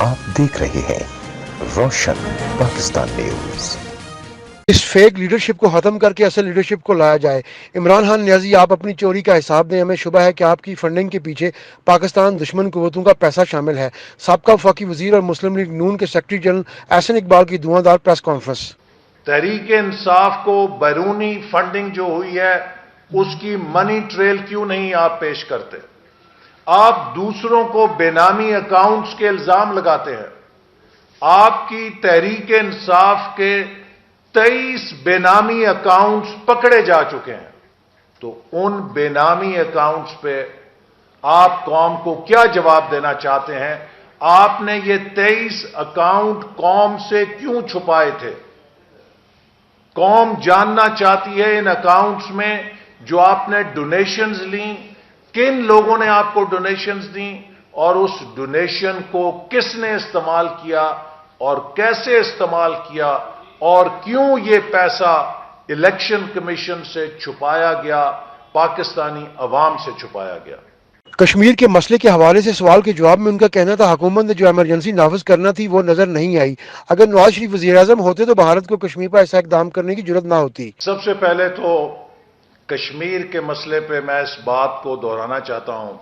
آپ دیکھ رہے ہیں روشن پاکستان نیوز۔ اس فیک لیڈرشپ کو ختم کر کے اصل لیڈرشپ کو لایا جائے۔ عمران خان نیازی، آپ اپنی چوری کا حساب دیں، ہمیں شبہ ہے کہ آپ کی فنڈنگ کے پیچھے پاکستان دشمن قوتوں کا پیسہ شامل ہے۔ سابقہ وفاقی وزیر اور مسلم لیگ نون کے سیکرٹری جنرل احسن اقبال کی دھواں دار پریس کانفرنس۔ تحریک انصاف کو بیرونی فنڈنگ جو ہوئی ہے اس کی منی ٹریل کیوں نہیں آپ پیش کرتے؟ آپ دوسروں کو بے نامی اکاؤنٹس کے الزام لگاتے ہیں۔ آپ کی تحریک انصاف کے 23 بے نامی اکاؤنٹس پکڑے جا چکے ہیں، تو ان بے نامی اکاؤنٹس پہ آپ قوم کو کیا جواب دینا چاہتے ہیں؟ آپ نے یہ 23 اکاؤنٹ قوم سے کیوں چھپائے تھے؟ قوم جاننا چاہتی ہے ان اکاؤنٹس میں جو آپ نے ڈونیشنز لیں، کن لوگوں نے آپ کو ڈونیشنز دیں اور اس ڈونیشن کو کس نے استعمال کیا اور کیسے استعمال کیا، اور کیوں یہ پیسہ الیکشن کمیشن سے چھپایا گیا، پاکستانی عوام سے چھپایا گیا۔ کشمیر کے مسئلے کے حوالے سے سوال کے جواب میں ان کا کہنا تھا حکومت نے جو ایمرجنسی نافذ کرنا تھی وہ نظر نہیں آئی۔ اگر نواز شریف وزیر اعظم ہوتے تو بھارت کو کشمیر پر ایسا اقدام کرنے کی جرات نہ ہوتی۔ سب سے پہلے تو کشمیر کے مسئلے پہ میں اس بات کو دہرانا چاہتا ہوں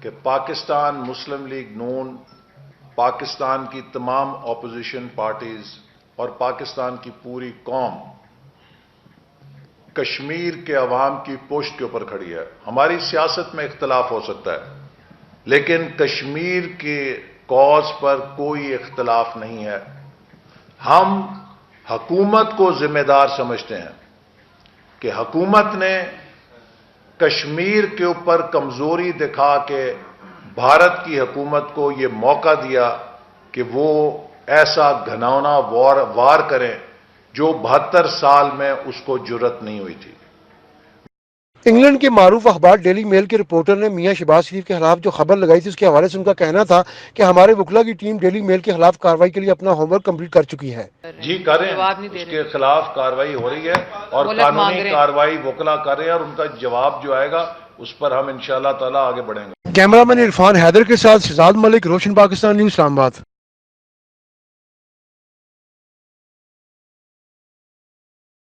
کہ پاکستان مسلم لیگ نون، پاکستان کی تمام اپوزیشن پارٹیز اور پاکستان کی پوری قوم کشمیر کے عوام کی پشت کے اوپر کھڑی ہے۔ ہماری سیاست میں اختلاف ہو سکتا ہے لیکن کشمیر کے کاز پر کوئی اختلاف نہیں ہے۔ ہم حکومت کو ذمہ دار سمجھتے ہیں کہ حکومت نے کشمیر کے اوپر کمزوری دکھا کے بھارت کی حکومت کو یہ موقع دیا کہ وہ ایسا گھناؤنا وار کریں جو 72 سال میں اس کو جرت نہیں ہوئی تھی۔ انگلینڈ کے معروف اخبار ڈیلی میل کے رپورٹر نے میاں شہباز شریف کے خلاف جو خبر لگائی تھی اس کے حوالے سے ان کا کہنا تھا کہ ہمارے وکلا کی ٹیم ڈیلی میل کے خلاف کارروائی کے لیے اپنا ہوم ورک کمپلیٹ کر چکی ہے۔ جی کریں، اس کے خلاف کارروائی ہو رہی ہے اور قانونی کارروائی وکلا کر رہے ہیں، اور ان کا جواب جو آئے گا اس پر ہم انشاءاللہ تعالی آگے بڑھیں گے۔ کیمرہ مین عرفان حیدر کے ساتھ شہزاد ملک، روشن پاکستان نیوز، اسلام آباد۔